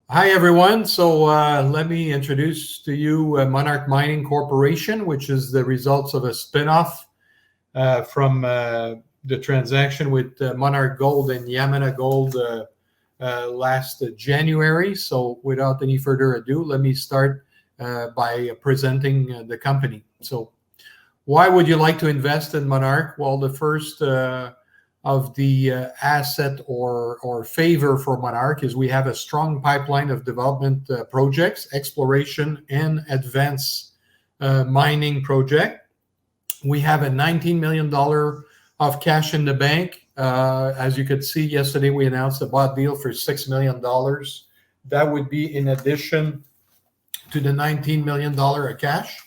Hi, everyone. So let me introduce to you Monarch Mining Corporation, which is the results of a spinoff from the transaction with Monarch Gold and Yamana Gold last January. So without any further ado, let me start by presenting the company. So why would you like to invest in Monarch? Well, the first of the asset or favor for Monarch is we have a strong pipeline of development projects, exploration and advanced mining project. We have a $19 million of cash in the bank. As you could see yesterday, we announced a bought deal for $6 million. That would be in addition to the $19 million of cash.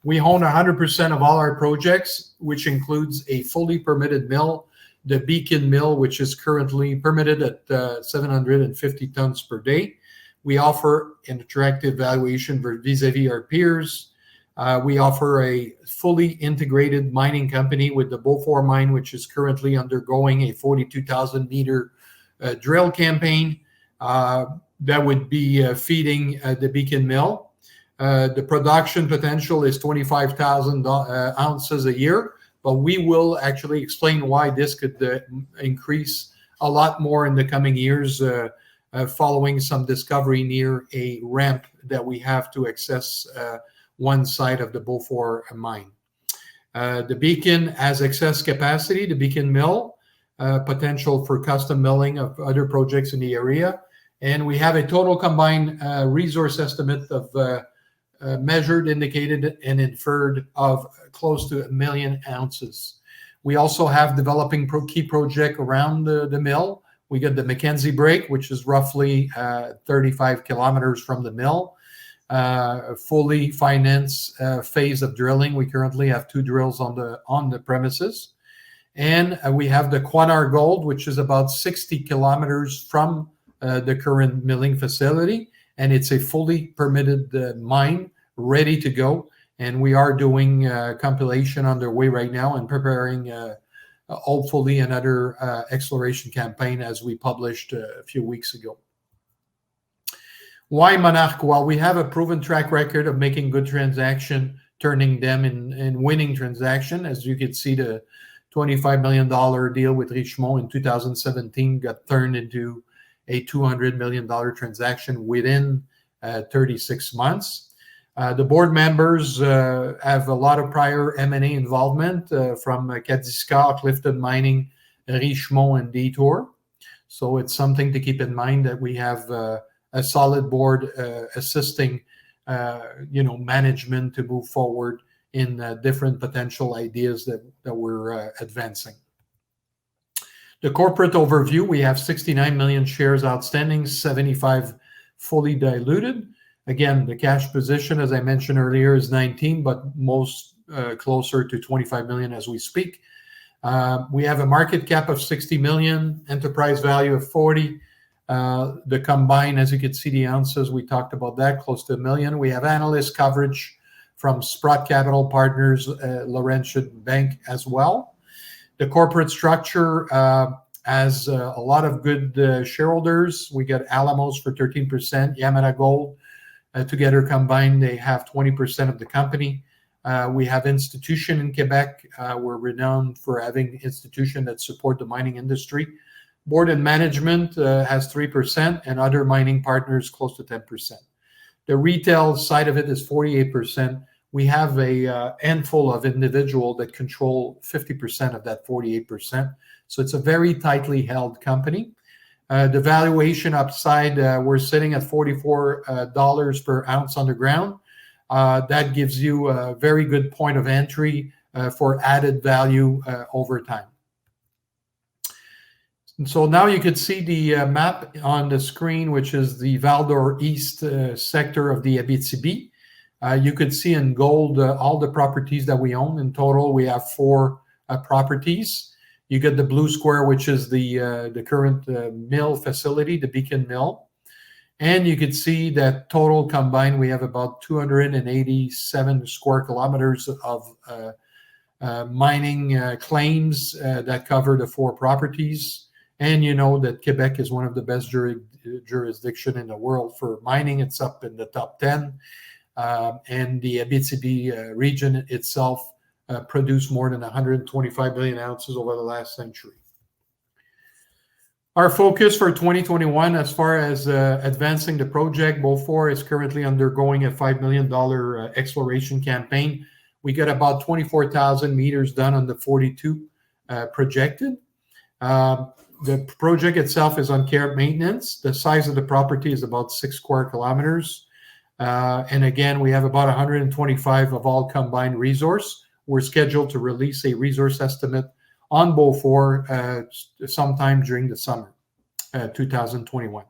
We own 100% of all our projects, which includes a fully permitted mill, the Beacon Mill, which is currently permitted at 750 tons per day. We offer an attractive valuation vis-a-vis our peers. We offer a fully integrated mining company with the Beaufor mine, which is currently undergoing a 42,000 meter drill campaign that would be feeding the Beacon Mill. The production potential is 25,000 ounces a year, but we will actually explain why this could increase a lot more in the coming years following some discovery near a ramp that we have to access one side of the Beaufor mine. The Beacon has excess capacity, the Beacon Mill, potential for custom milling of other projects in the area. And we have a total combined resource estimate of measured, indicated, and inferred of close to 1 million ounces. We also have developing key project around the mill. We got the Mackenzie Break, which is roughly 35 kilometers from the mill. Fully financed phase of drilling. We currently have 2 drills on the premises. And we have the Quanar Gold, which is about 60 kilometers from the current milling facility. And it's a fully permitted mine ready to go. And we are doing compilation underway right now and preparing hopefully another exploration campaign as we published a few weeks ago. Why Monarch? Well, we have a proven track record of making good transaction, turning them in winning transaction. As you can see, the $25 million deal with Richemont in 2017 got turned into a $200 million transaction within 36 months. The board members have a lot of prior M&A involvement from Cadiscar, Clifton Mining, Richemont, and Detour. So it's something to keep in mind that we have a solid board assisting management to move forward in different potential ideas that we're advancing. The corporate overview, we have 69 million shares outstanding, 75 fully diluted. Again, the cash position, as I mentioned earlier, is 19, but most closer to 25 million as we speak. We have a market cap of 60 million, enterprise value of 40. The combined, as you can see, the ounces, we talked about that, close to 1 million. We have analyst coverage from Sprott Capital Partners, Laurentian Bank as well. The corporate structure has a lot of good shareholders. We got Alamos for 13%, Yamana Gold. Together combined, they have 20% of the company. We have institution in Quebec. We're renowned for having institutions that support the mining industry. Board and management has 3%, and other mining partners close to 10%. The retail side of it is 48%. We have a handful of individuals that control 50% of that 48%. So it's a very tightly held company. The valuation upside, we're sitting at $44 per ounce underground. That gives you a very good point of entry for added value over time. And so now you could see the map on the screen, which is the Val-d'Or East sector of the Abitibi. You could see in gold all the properties that we own. In total, we have 4 properties. You get the blue square, which is the current mill facility, the Beacon Mill. And you could see that total combined, we have about 287 square kilometers of mining claims that cover the 4 properties. And you know that Quebec is one of the best jurisdiction in the world for mining. It's up in the top 10. And the Abitibi region itself produced more than 125 million ounces over the last century. Our focus for 2021, as far as advancing the project, Beaufor is currently undergoing a $5 million exploration campaign. We got about 24,000 meters done on the 42 projected. The project itself is on care and maintenance. The size of the property is about 6 square kilometers. And again, we have about 125 of all combined resource. We're scheduled to release a resource estimate on Beaufor sometime during the summer 2021.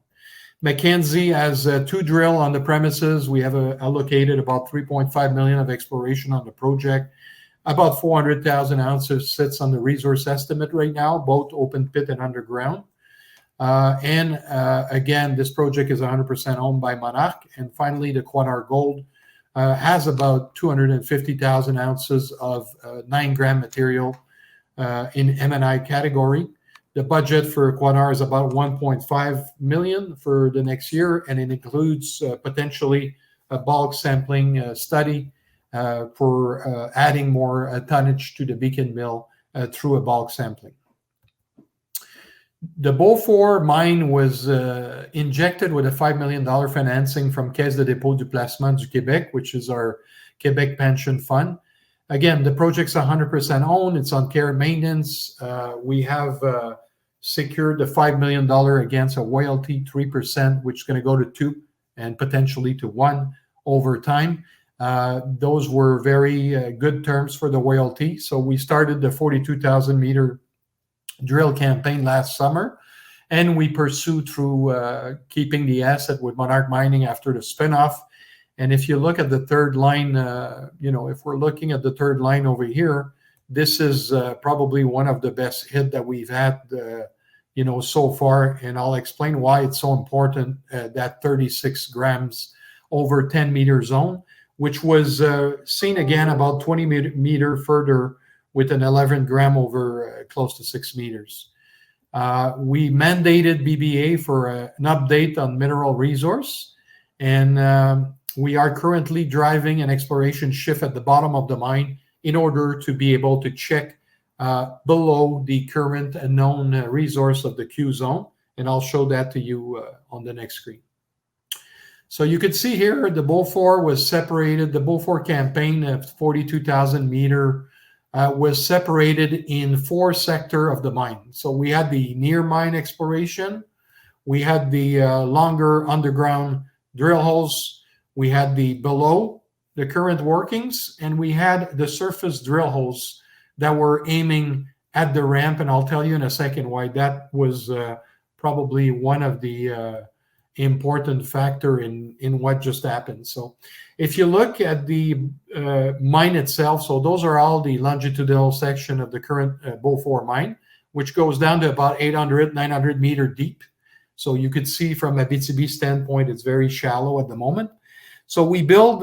Mackenzie has 2 drill on the premises. We have allocated about 3.5 million of exploration on the project. About 400,000 ounces sits on the resource estimate right now, both open pit and underground. Again, this project is 100% owned by Monarch. And finally, the Quannar Gold has about 250,000 ounces of 9-gram material in M&I category. The budget for Quannar is about 1.5 million for the next year, and it includes potentially a bulk sampling study for adding more tonnage to the Beacon Mill through a bulk sampling. The Beaufor mine was injected with a $5 million financing from Caisse de dépôt du placement du Québec, which is our Quebec pension fund. Again, the project's 100% owned. It's on care and maintenance. We have secured the $5 million against a royalty, 3%, which is going to go to 2 and potentially to 1 over time. Those were very good terms for the royalty. So we started the 42,000 meter drill campaign last summer, and we pursued through keeping the asset with Monarch Mining after the spinoff. And if you look at the third line, if we're looking at the third line over here, this is probably one of the best hit that we've had, so far. And I'll explain why it's so important, that 36 grams over 10 meter zone, which was seen again about 20 meter further with an 11 gram over close to 6 meters. We mandated BBA for an update on mineral resource, and we are currently driving an exploration shift at the bottom of the mine in order to be able to check below the current and known resource of the Q zone, and I'll show that to you on the next screen. So you can see here the Beaufor was separated. The Beaufor campaign of 42,000 meter was separated in 4 sectors of the mine. So we had the near mine exploration, we had the longer underground drill holes, we had the below the current workings, and we had the surface drill holes that were aiming at the ramp. And I'll tell you in a second why that was probably one of the important factor in what just happened. So if you look at the mine itself, so those are all the longitudinal section of the current Beaufor mine, which goes down to about 800, 900 meter deep. So you could see from a BTB standpoint, it's very shallow at the moment. So we build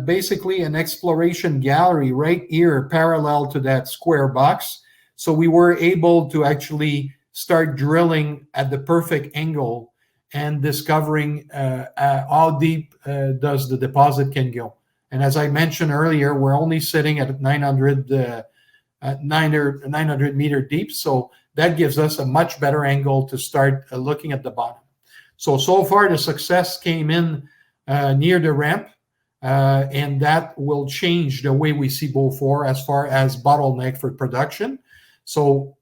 basically an exploration gallery right here parallel to that square box. So we were able to actually start drilling at the perfect angle and discovering how deep does the deposit can go. And as I mentioned earlier, we're only sitting at 900 meter deep. So that gives us a much better angle to start looking at the bottom. So far the success came in near the ramp, and that will change the way we see Beaufor as far as bottleneck for production. So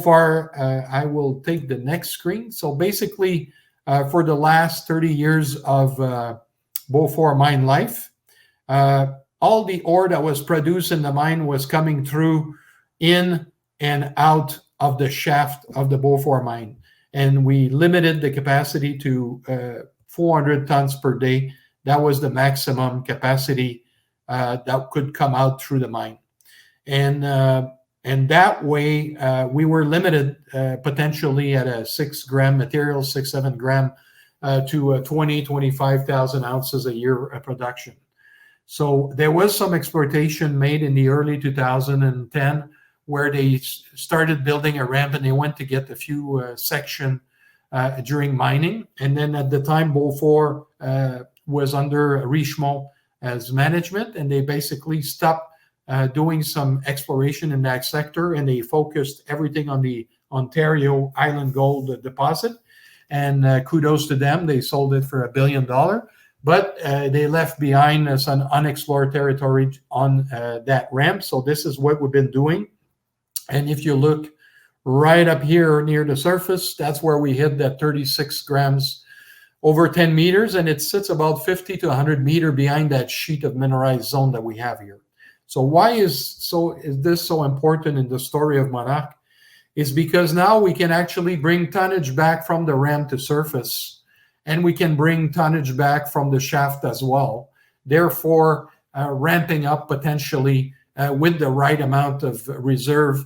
far, I will take the next screen. So basically, for the last 30 years of Beaufor mine life, all the ore that was produced in the mine was coming through in and out of the shaft of the Beaufor mine. And we limited the capacity to 400 tons per day. That was the maximum capacity that could come out through the mine. And that way, we were limited potentially at a 6 gram material, 7 gram to 25,000 ounces a year of production. So there was some exploitation made in the early 2010 where they started building a ramp, and they went to get a few section during mining. And then at the time, Beaufor was under Richemont as management, and they basically stopped doing some exploration in that sector, and they focused everything on the Ontario Island Gold deposit. And kudos to them, they sold it for $1 billion. But they left behind some unexplored territory on that ramp. So this is what we've been doing. And if you look right up here near the surface, that's where we hit that 36 grams over 10 meters. And it sits about 50 to 100 meters behind that sheet of mineralized zone that we have here. So why is this so important in the story of Monarch? Is because now we can actually bring tonnage back from the ramp to surface, and we can bring tonnage back from the shaft as well, therefore ramping up potentially with the right amount of reserve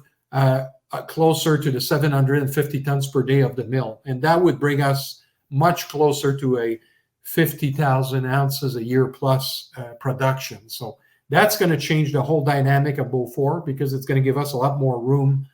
closer to the 750 tons per day of the mill. And that would bring us much closer to a 50,000 ounces a year plus production. So that's going to change the whole dynamic of Beaufor, because it's going to give us a lot more room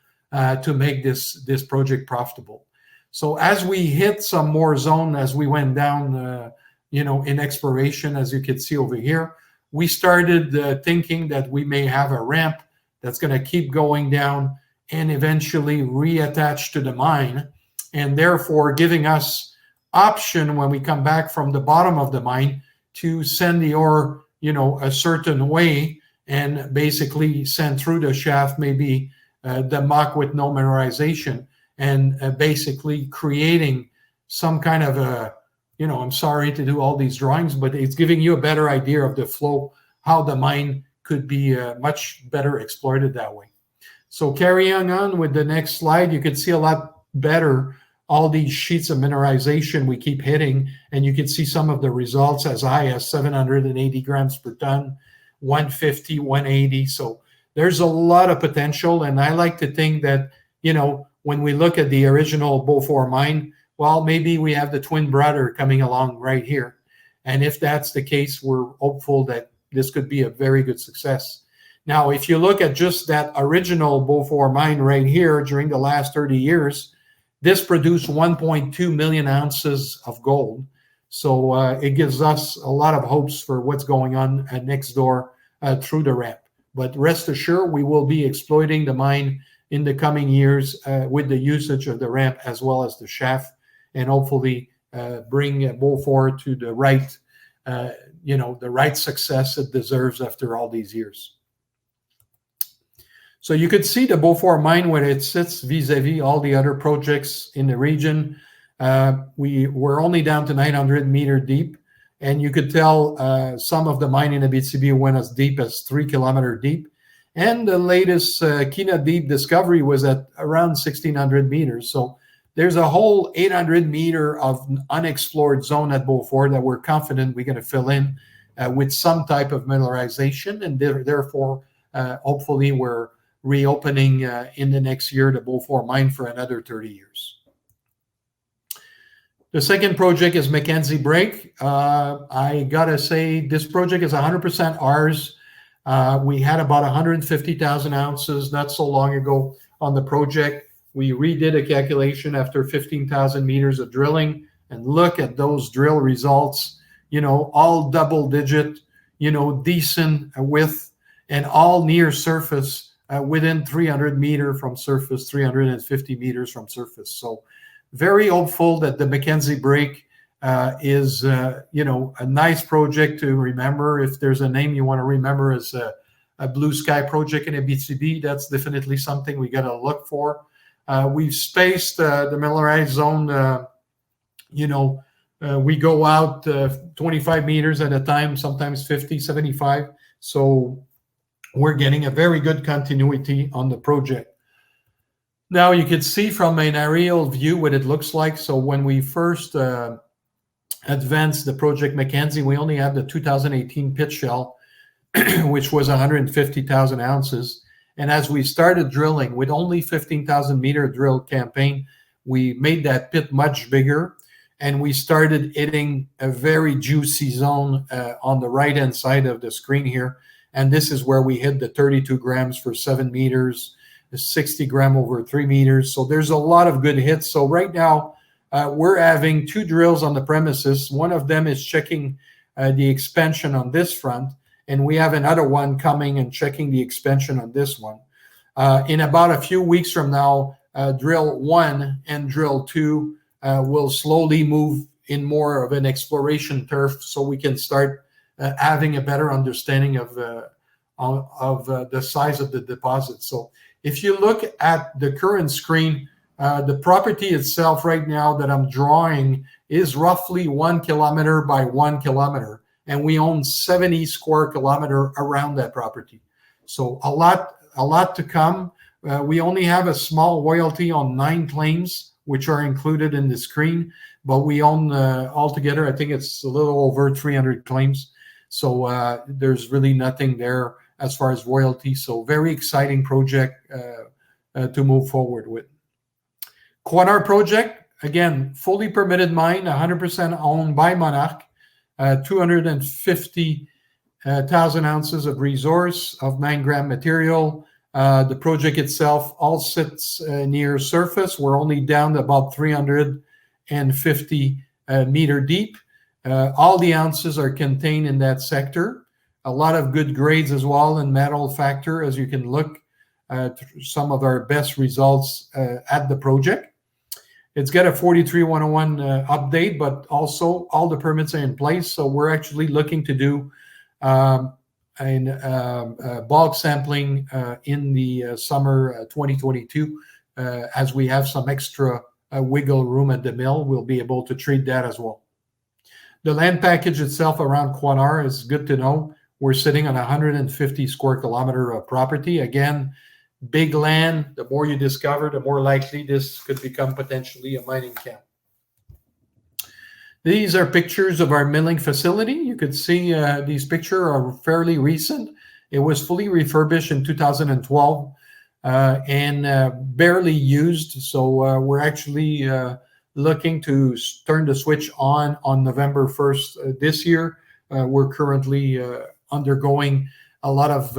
to make this project profitable. So as we hit some more zone, as we went down, in exploration, as you can see over here, we started thinking that we may have a ramp that's going to keep going down and eventually reattach to the mine, and therefore giving us option when we come back from the bottom of the mine to send the ore, a certain way, and basically send through the shaft maybe the muck with no mineralization, and basically creating some kind of a, I'm sorry to do all these drawings, but it's giving you a better idea of the flow, how the mine could be much better exploited that way. So carrying on with the next slide, you can see a lot better all these sheets of mineralization we keep hitting, and you can see some of the results as high as 780 grams per ton, 150, 180. So there's a lot of potential, and I like to think that, when we look at the original Beaufor mine, well, maybe we have the twin brother coming along right here. And if that's the case, we're hopeful that this could be a very good success. Now, if you look at just that original Beaufor mine right here during the last 30 years, this produced 1.2 million ounces of gold. So it gives us a lot of hopes for what's going on next door through the ramp. But rest assured, we will be exploiting the mine in the coming years with the usage of the ramp as well as the shaft, and hopefully bring Beaufor to the right, the right success it deserves after all these years. So you could see the Beaufor mine where it sits vis-a-vis all the other projects in the region. We were only down to 900 meter deep, and you could tell some of the mine in Abitibi went as deep as 3 kilometer deep. And the latest Kina Deep discovery was at around 1,600 meters. So there's a whole 800 meter of unexplored zone at Beaufor that we're confident we're going to fill in with some type of mineralization, and therefore, hopefully, we're reopening in the next year the Beaufor mine for another 30 years. The second project is Mackenzie Break. I gotta say, this project is 100% ours. We had about 150,000 ounces not so long ago on the project. We redid a calculation after 15,000 meters of drilling, and look at those drill results, all double digit, decent width, and all near surface, within 300 meters from surface, 350 meters from surface. So very hopeful that the Mackenzie Break is, a nice project to remember. If there's a name you want to remember as a blue sky project in Abitibi, that's definitely something we got to look for. We've spaced the mineralized zone, we go out 25 meters at a time, sometimes 50, 75. So we're getting a very good continuity on the project. Now you can see from an aerial view what it looks like. So when we first advanced the project Mackenzie, we only had the 2018 pit shell, which was 150,000 ounces. And as we started drilling with only 15,000 meter drill campaign, we made that pit much bigger, and we started hitting a very juicy zone on the right-hand side of the screen here. And this is where we hit the 32 grams for 7 meters, 60 gram over 3 meters. So there's a lot of good hits. So right now, we're having 2 drills on the premises. One of them is checking the expansion on this front, and we have another one coming and checking the expansion on this one. In about a few weeks from now, drill 1 and drill 2 will slowly move in more of an exploration turf, so we can start having a better understanding of the size of the deposit. So if you look at the current screen, the property itself right now that I'm drawing is roughly 1 kilometer by 1 kilometer, and we own 70 square kilometer around that property. So a lot to come. We only have a small royalty on 9 claims, which are included in the screen, but we own altogether, I think it's a little over 300 claims. So there's really nothing there as far as royalty. So very exciting project to move forward with. Quannar project, again, fully permitted mine, 100% owned by Monarch, 250,000 ounces of resource of 9 gram material. The project itself all sits near surface. We're only down to about 350 meter deep. All the ounces are contained in that sector. A lot of good grades as well in metal factor, as you can look at some of our best results at the project. It's got a 43-101 update, but also all the permits are in place. So we're actually looking to do bulk sampling in the summer 2022. As we have some extra wiggle room at the mill, we'll be able to treat that as well. The land package itself around Quannar is good to know. We're sitting on 150 square kilometer of property. Again, big land. The more you discover, the more likely this could become potentially a mining camp. These are pictures of our milling facility. You could see these pictures are fairly recent. It was fully refurbished in 2012 and barely used. So we're actually looking to turn the switch on November 1st this year. We're currently undergoing a lot of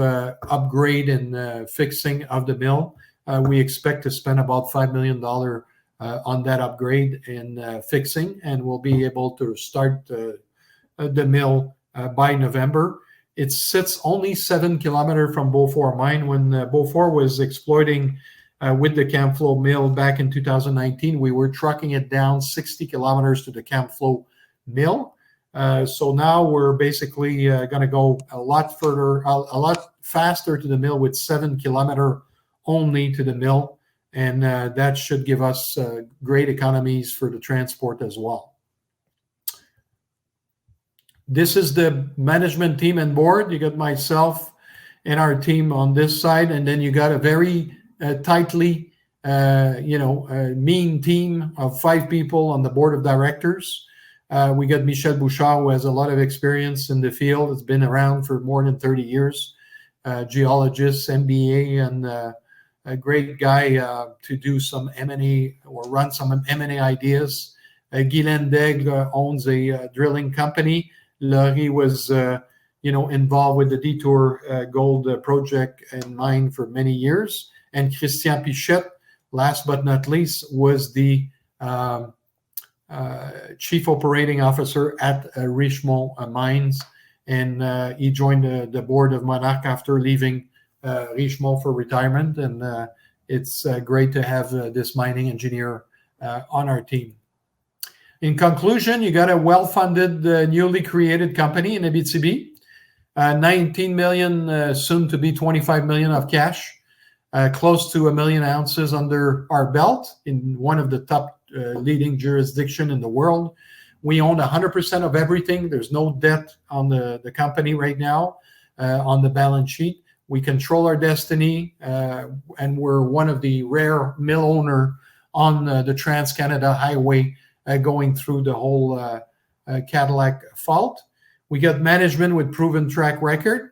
upgrade and fixing of the mill. We expect to spend about $5 million on that upgrade and fixing, and we'll be able to start the mill by November. It sits only 7 kilometers from Beaufor mine. When Beaufor was exploiting with the Camflo mill back in 2019, we were trucking it down 60 kilometers to the Camflo mill. So now we're basically going to go a lot further, a lot faster to the mill with 7 kilometers only to the mill. And that should give us great economies for the transport as well. This is the management team and board. You got myself and our team on this side, and then you got a very tightly, mean team of 5 people on the board of directors. We got Michel Bouchard, who has a lot of experience in the field. It's been around for more than 30 years. Geologist, MBA, and a great guy to do some M&A or run some M&A ideas. Guylaine Daigle owns a drilling company. Laurie was, involved with the Detour Gold project and mine for many years. And Christian Pichette, last but not least, was the chief operating officer at Richemont Mines. And he joined the board of Monarch after leaving Richemont for retirement. And it's great to have this mining engineer on our team. In conclusion, you got a well-funded, newly created company in Abitibi, 19 million, soon to be 25 million of cash, close to 1 million ounces under our belt in one of the top leading jurisdiction in the world. We own 100% of everything. There's no debt on the company right now on the balance sheet. We control our destiny, and we're one of the rare mill owner on the Trans-Canada Highway going through the whole Cadillac fault. We got management with proven track record.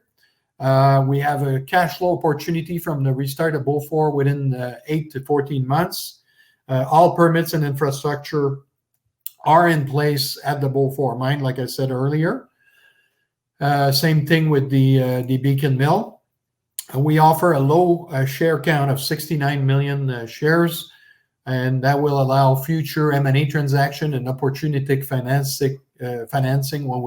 We have a cash flow opportunity from the restart of Beaufor within 8 to 14 months. All permits and infrastructure are in place at the Beaufor mine, like I said earlier. Same thing with the Beacon Mill. We offer a low share count of 69 million shares, and that will allow future M&A transaction and opportunistic financing when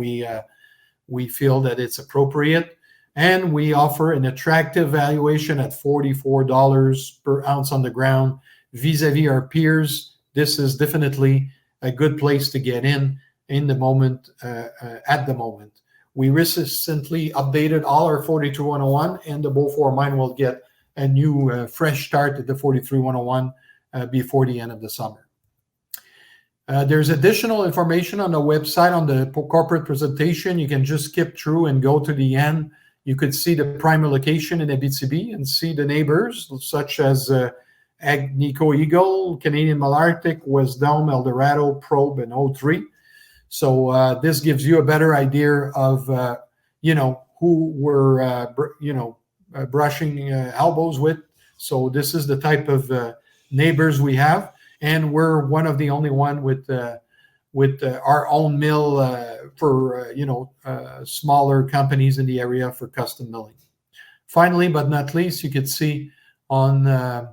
we feel that it's appropriate. And we offer an attractive valuation at $44 per ounce on the ground vis-a-vis our peers. This is definitely a good place to get in the moment, at the moment. We recently updated all our 43-101, and the Beaufor mine will get a new fresh start at the 43-101 before the end of the summer. There's additional information on the website on the corporate presentation. You can just skip through and go to the end. You could see the primary location in Abitibi and see the neighbors such as Agnico Eagle, Canadian Malartic, West Dome, Eldorado, Probe, and O3. So this gives you a better idea of, who we're, brushing elbows with. So this is the type of neighbors we have, and we're one of the only one with our own mill for smaller companies in the area for custom milling. Finally, but not least, you could see on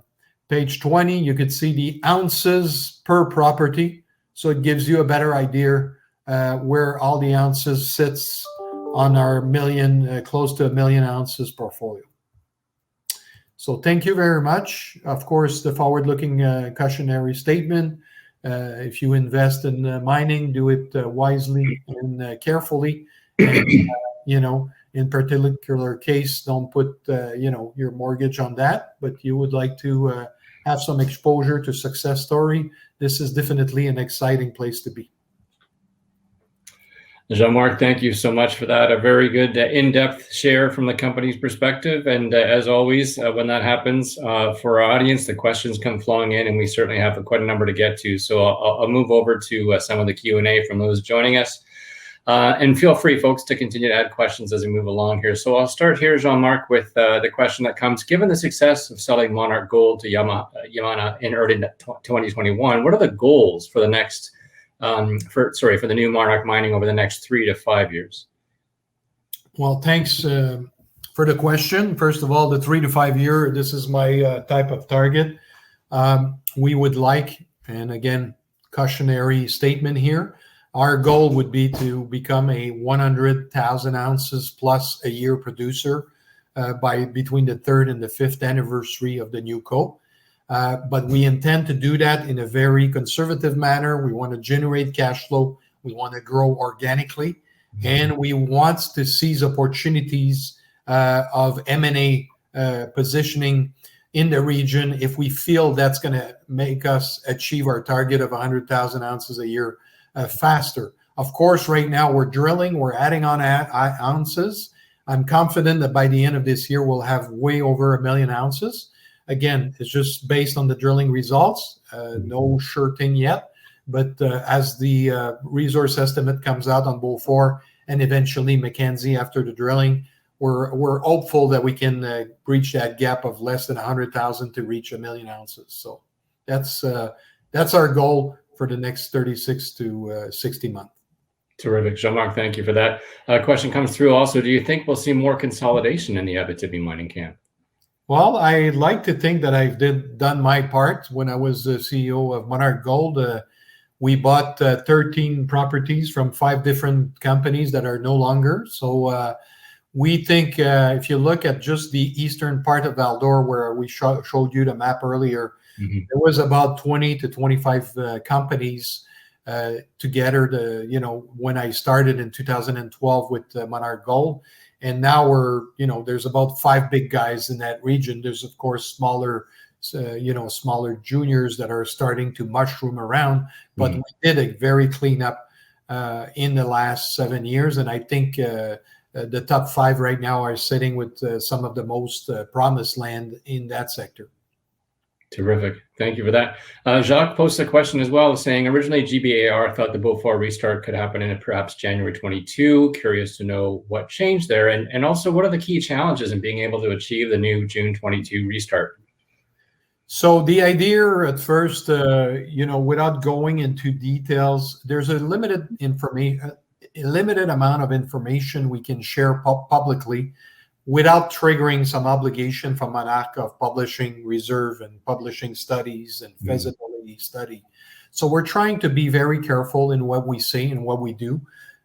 page 20, you could see the ounces per property. So it gives you a better idea where all the ounces sits on our close to 1 million ounces portfolio. So thank you very much. Of course, the forward-looking cautionary statement. If you invest in mining, do it wisely and carefully. And, in particular case, don't put your mortgage on that. But you would like to have some exposure to success story. This is definitely an exciting place to be. Jean-Marc, thank you so much for that. A very good in-depth share from the company's perspective. And as always, when that happens, for our audience, the questions come flowing in, and we certainly have quite a number to get to. So I'll move over to some of the Q&A from those joining us. And feel free, folks, to continue to add questions as we move along here. So I'll start here, Jean-Marc, with the question that comes. Given the success of selling Monarch Gold to Yamana in early 2021, what are the goals for the next for the new Monarch Mining over the next 3 to 5 years? Well, thanks for the question. First of all, the 3 to 5 year, this is my type of target. We would like, and again, cautionary statement here, our goal would be to become a 100,000 ounces plus a year producer by between the 3rd and the 5th anniversary of the new co. But we intend to do that in a very conservative manner. We want to generate cash flow. We want to grow organically. And we want to seize opportunities of M&A positioning in the region if we feel that's going to make us achieve our target of 100,000 ounces a year faster. Of course, right now we're drilling, we're adding on ounces. I'm confident that by the end of this year, we'll have way over 1 million ounces. Again, it's just based on the drilling results. No sure thing yet. But as the resource estimate comes out on Beaufor and eventually Mackenzie after the drilling, we're hopeful that we can breach that gap of less than 100,000 to reach 1 million ounces. So that's our goal for the next 36 to 60 months. Terrific. Jean-Marc, thank you for that. Question comes through also. Do you think we'll see more consolidation in the Abitibi mining camp? Well, I like to think that I've done my part. When I was the CEO of Monarch Gold, we bought 13 properties from 5 different companies that are no longer. So we think if you look at just the eastern part of Val-d'Or, where we showed you the map earlier, there was about 20 to 25 companies together. When I started in 2012 with Monarch Gold. And now there's about 5 big guys in that region. There's, of course, smaller juniors that are starting to mushroom around. But we did a very cleanup in the last 7 years. And I think the top 5 right now are sitting with some of the most promised land in that sector. Terrific. Thank you for that. Jacques posted a question as well, saying originally GBAR thought the Beaufor restart could happen in perhaps January 22. Curious to know what changed there. And also, what are the key challenges in being able to achieve the new June 22 restart? So the idea at first, without going into details, there's a limited amount of information we can share publicly without triggering some obligation from Monarch of publishing reserve and publishing studies and feasibility study. So we're trying to be very careful in what we say and what we do.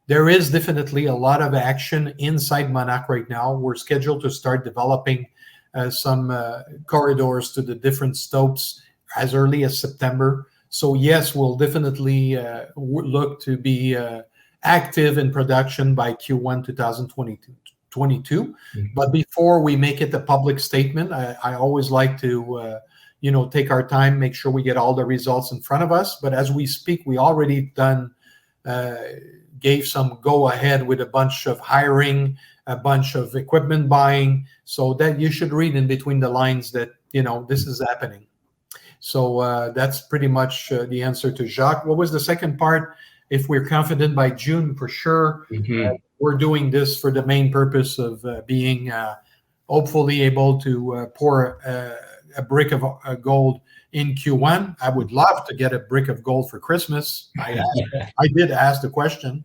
There is definitely a lot of action inside Monarch right now. We're scheduled to start developing some corridors to the different stopes as early as September. So yes, we'll definitely look to be active in production by Q1 2022. But before we make it a public statement, I always like to take our time, make sure we get all the results in front of us. But as we speak, we already gave some go ahead with a bunch of hiring, a bunch of equipment buying, so that you should read in between the lines that this is happening. So that's pretty much the answer to Jacques. What was the second part? If we're confident by June, for sure. We're doing this for the main purpose of being hopefully able to pour a brick of gold in Q1. I would love to get a brick of gold for Christmas. I did ask the question.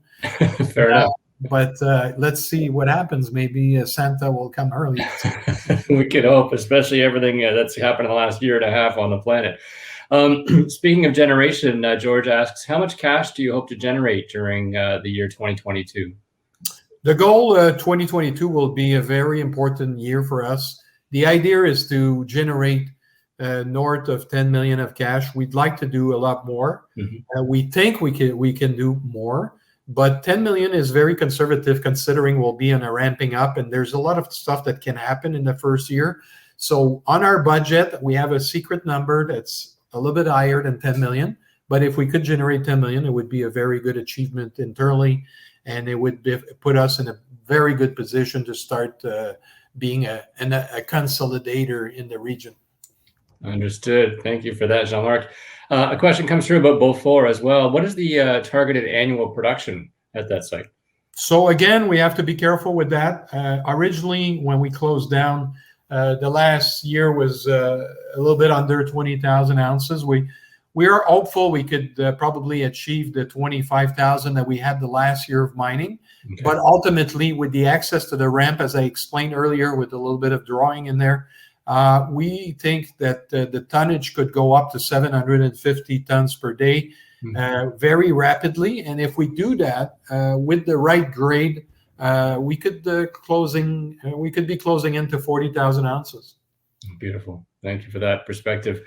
Fair enough. But let's see what happens. Maybe Santa will come early. We could hope, especially everything that's happened in the last year and a half on the planet. Speaking of generation, George asks, how much cash do you hope to generate during the year 2022? The goal 2022 will be a very important year for us. The idea is to generate north of 10 million of cash. We'd like to do a lot more. We think we can do more, but 10 million is very conservative considering we'll be in a ramping up, and there's a lot of stuff that can happen in the first year. So on our budget, we have a secret number that's a little bit higher than 10 million. But if we could generate 10 million, it would be a very good achievement internally, and it would put us in a very good position to start being a consolidator in the region. Understood. Thank you for that, Jean-Marc. A question comes through about Beaufor as well. What is the targeted annual production at that site? So again, we have to be careful with that. Originally, when we closed down, the last year was a little bit under 20,000 ounces. We are hopeful we could probably achieve the 25,000 that we had the last year of mining. Okay. But ultimately, with the access to the ramp, as I explained earlier, with a little bit of drawing in there, we think that the tonnage could go up to 750 tons per day very rapidly. And if we do that with the right grade, we could be closing into 40,000 ounces. Beautiful. Thank you for that perspective.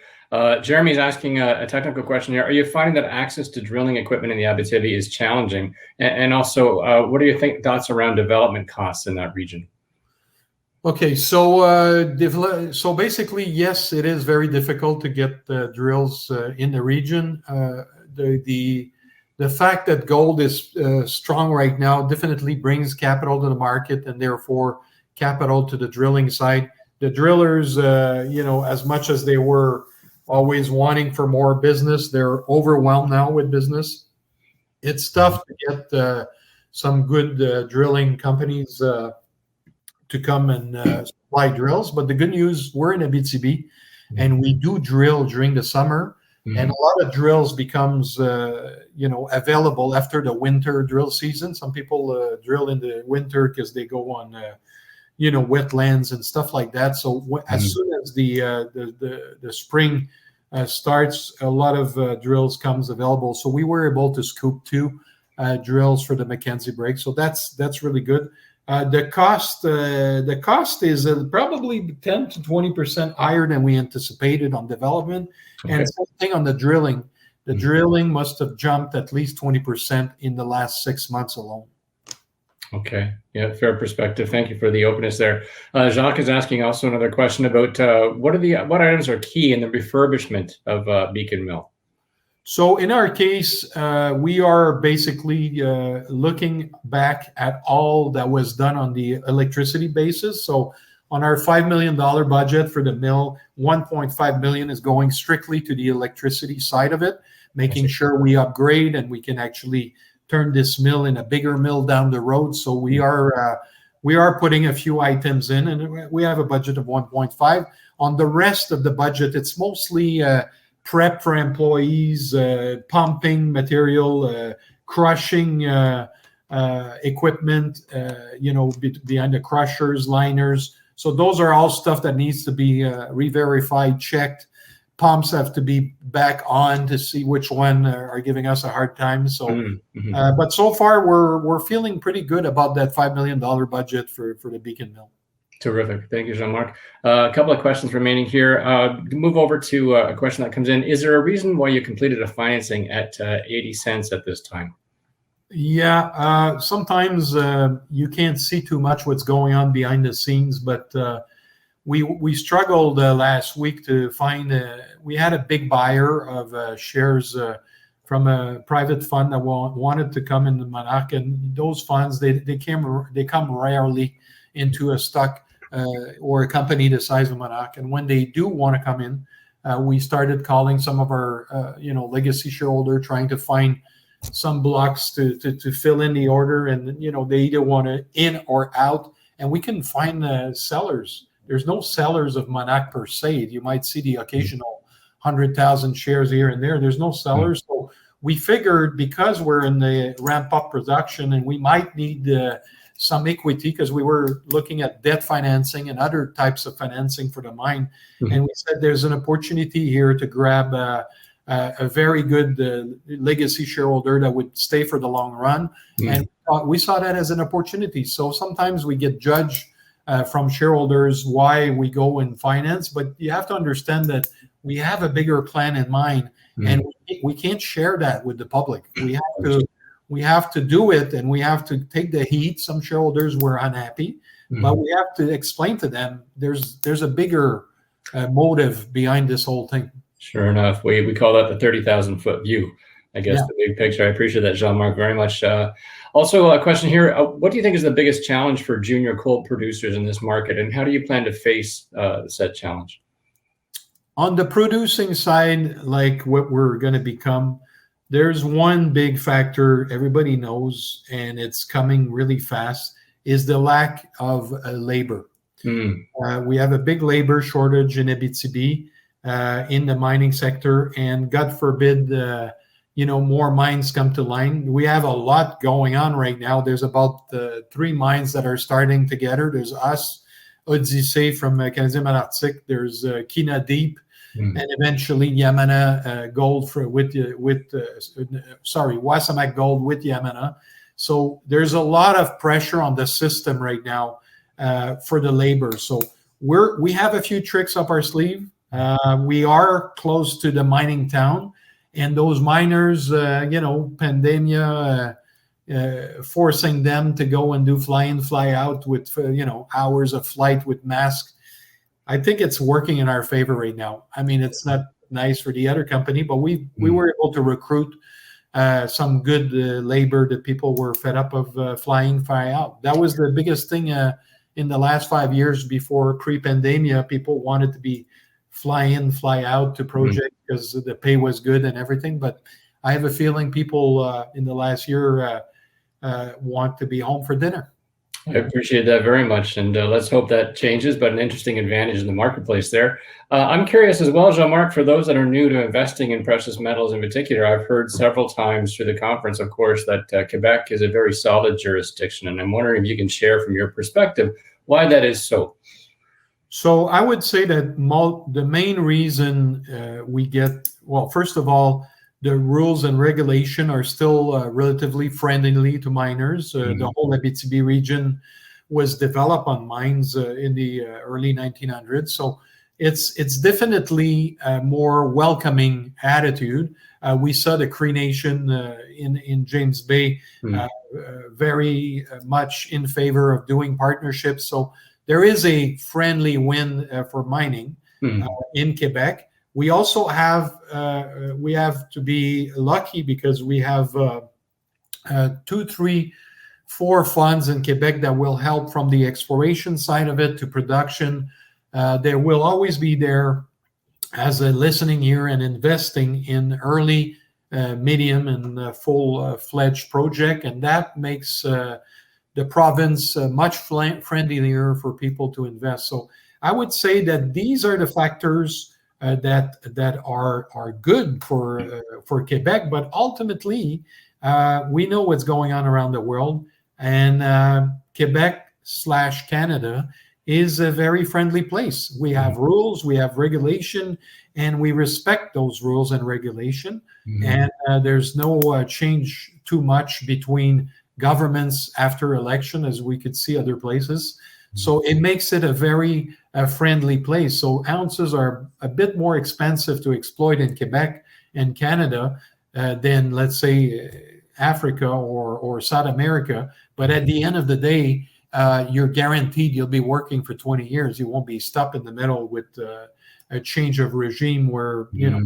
Jeremy's asking a technical question here. Are you finding that access to drilling equipment in the Abitibi is challenging? And also, what are your thoughts around development costs in that region? Okay, so basically, yes, it is very difficult to get drills in the region. The fact that gold is strong right now definitely brings capital to the market, and therefore capital to the drilling side. The drillers, as much as they were always wanting for more business, they're overwhelmed now with business. It's tough to get some good drilling companies to come and supply drills. But the good news, we're in Abitibi, and we do drill during the summer. And a lot of drills becomes, available after the winter drill season. Some people drill in the winter because they go on, wetlands and stuff like that. So as soon as the spring starts, a lot of drills comes available. So we were able to scoop 2 drills for the Mackenzie break. So that's really good. The cost is probably 10 to 20% higher than we anticipated on development. Okay. And same thing on the drilling. The drilling must have jumped at least 20% in the last 6 months alone. Okay. Yeah, fair perspective. Thank you for the openness there. Jacques is asking also another question about what items are key in the refurbishment of Beacon Mill? So in our case, we are basically looking back at all that was done on the electricity basis. So on our $5 million budget for the mill, 1.5 million is going strictly to the electricity side of it, making sure we upgrade and we can actually turn this mill in a bigger mill down the road. So we are putting a few items in, and we have a budget of 1.5. On the rest of the budget, it's mostly prep for employees, pumping material, crushing equipment, behind the crushers, liners. So those are all stuff that needs to be re-verified, checked. Pumps have to be back on to see which one are giving us a hard time. So, but so far we're feeling pretty good about that $5 million budget for the Beacon Mill. Terrific. Thank you, Jean-Marc. A couple of questions remaining here. Move over to a question that comes in. Is there a reason why you completed a financing at 80 cents at this time? Yeah, sometimes you can't see too much what's going on behind the scenes, but we struggled last week to find. We had a big buyer of shares from a private fund that wanted to come into Monarch, and those funds they come rarely into a stock or a company the size of Monarch. And when they do want to come in, we started calling some of our legacy shareholder, trying to find some blocks to fill in the order, and they either want to in or out, and we can find sellers. There's no sellers of Monarch per se. You might see the occasional 100,000 shares here and there. There's no sellers. So we figured, because we're in the ramp up production and we might need some equity, because we were looking at debt financing and other types of financing for the mine. And we said there's an opportunity here to grab a very good legacy shareholder that would stay for the long run. And we saw that as an opportunity. So sometimes we get judged from shareholders why we go and finance, but you have to understand that we have a bigger plan in mind, and we can't share that with the public. We have to do it, and we have to take the heat. Some shareholders were unhappy, but we have to explain to them there's a bigger motive behind this whole thing. Sure enough. We call that the 30,000 foot view, I guess, the big picture. I appreciate that, Jean-Marc, very much. Also, a question here. What do you think is the biggest challenge for junior gold producers in this market, and how do you plan to face said challenge? On the producing side, like what we're going to become, there's one big factor everybody knows, and it's coming really fast, is the lack of labor. We have a big labor shortage in Abitibi in the mining sector, and God forbid, more mines come to line. We have a lot going on right now. There's about 3 mines that are starting together. There's us, Odyssey from Canadien Malartic. There's Kina Deep, and eventually Yamana Gold Wasamac Gold with Yamana. So there's a lot of pressure on the system right now for the labor. So we have a few tricks up our sleeve. We are close to the mining town, and those miners, pandemia, forcing them to go and do fly in, fly out with, hours of flight with masks. I think it's working in our favor right now. I mean, it's not nice for the other company, but we were able to recruit some good labor that people were fed up of flying, fly out. That was the biggest thing in the last 5 years before pre-pandemia. People wanted to be fly in, fly out to project because the pay was good and everything. But I have a feeling people in the last year want to be home for dinner. I appreciate that very much, and let's hope that changes, but an interesting advantage in the marketplace there. I'm curious as well, Jean-Marc, for those that are new to investing in precious metals in particular, I've heard several times through the conference, of course, that Quebec is a very solid jurisdiction, and I'm wondering if you can share from your perspective why that is so. So I would say that the main reason we get, well, first of all, the rules and regulation are still relatively friendly to miners. The whole Abitibi region was developed on mines in the early 1900s. So it's definitely a more welcoming attitude. We saw the Cree Nation in James Bay very much in favor of doing partnerships. So there is a friendly wind for mining in Quebec. We also have to be lucky because we have 2, 3, 4 funds in Quebec that will help from the exploration side of it to production. They will always be there as a listening ear and investing in early, medium, and full-fledged project, and that makes the province much friendlier for people to invest. So I would say that these are the factors that are good for Quebec, but ultimately we know what's going on around the world. And Quebec/Canada is a very friendly place. We have rules, we have regulation, and we respect those rules and regulation. And there's no change too much between governments after election, as we could see other places. So it makes it a very friendly place. So ounces are a bit more expensive to exploit in Quebec and Canada than, let's say, Africa or South America. But at the end of the day, you're guaranteed you'll be working for 20 years. You won't be stuck in the middle with a change of regime where, you know,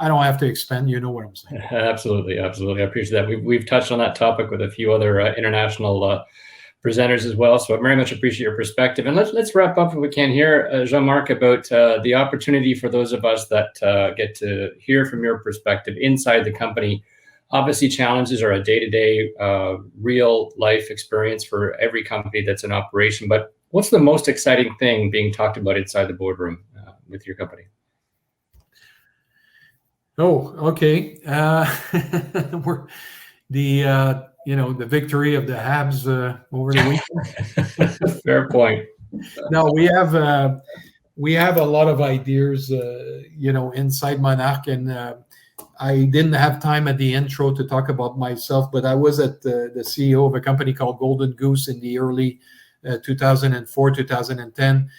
I don't have to expend, you know what I'm saying? Absolutely, absolutely. I appreciate that. We've touched on that topic with a few other international presenters as well. So I very much appreciate your perspective. And let's wrap up if we can here, Jean-Marc, about the opportunity for those of us that get to hear from your perspective inside the company. Obviously, challenges are a day-to-day, real life experience for every company that's in operation. But what's the most exciting thing being talked about inside the boardroom with your company? Oh, okay. We're the victory of the Habs over the weekend. Fair point. No, we have a lot of ideas, inside Monarch, and I didn't have time at the intro to talk about myself, but I was at the CEO of a company called Golden Goose in the early 2004, 2010.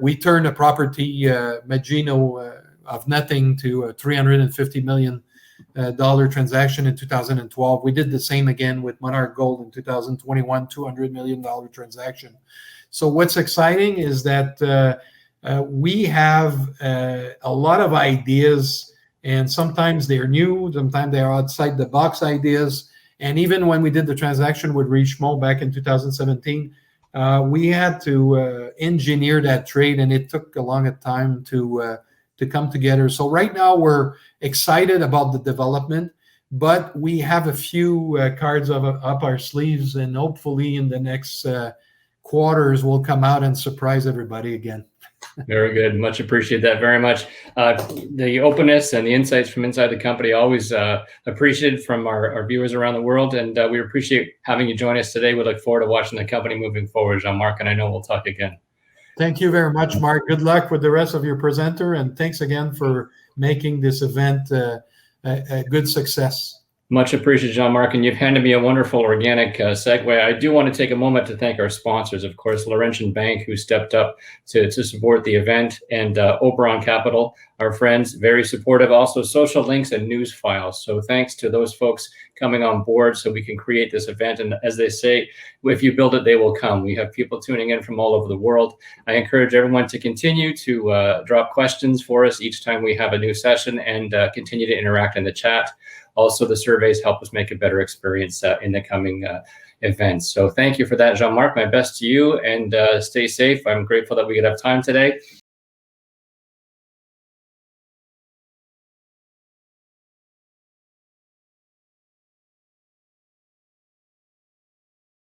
We turned a property, Magino, of nothing to a $350 million transaction in 2012. We did the same again with Monarch Gold in 2021, $200 million transaction. So what's exciting is that we have a lot of ideas, and sometimes they're new, sometimes they're outside the box ideas. And even when we did the transaction with Richemont back in 2017, we had to engineer that trade, and it took a long time to come together. So right now we're excited about the development, but we have a few cards up our sleeves, and hopefully in the next quarters we'll come out and surprise everybody again. Very good. Much appreciate that very much. The openness and the insights from inside the company, always appreciated from our viewers around the world. And we appreciate having you join us today. We look forward to watching the company moving forward, Jean-Marc, and I know we'll talk again. Thank you very much, Mark. Good luck with the rest of your presenter. And thanks again for making this event a good success. Much appreciated, Jean-Marc, and you've handed me a wonderful organic segue. I do want to take a moment to thank our sponsors, of course, Laurentian Bank, who stepped up to support the event, and Oberon Capital, our friends, very supportive. Also, Social Links and News Files. So thanks to those folks coming on board so we can create this event. And as they say, if you build it, they will come. We have people tuning in from all over the world. I encourage everyone to continue to drop questions for us each time we have a new session, and continue to interact in the chat. Also, the surveys help us make a better experience in the coming events. So thank you for that, Jean-Marc. My best to you, and stay safe. I'm grateful that we could have time today.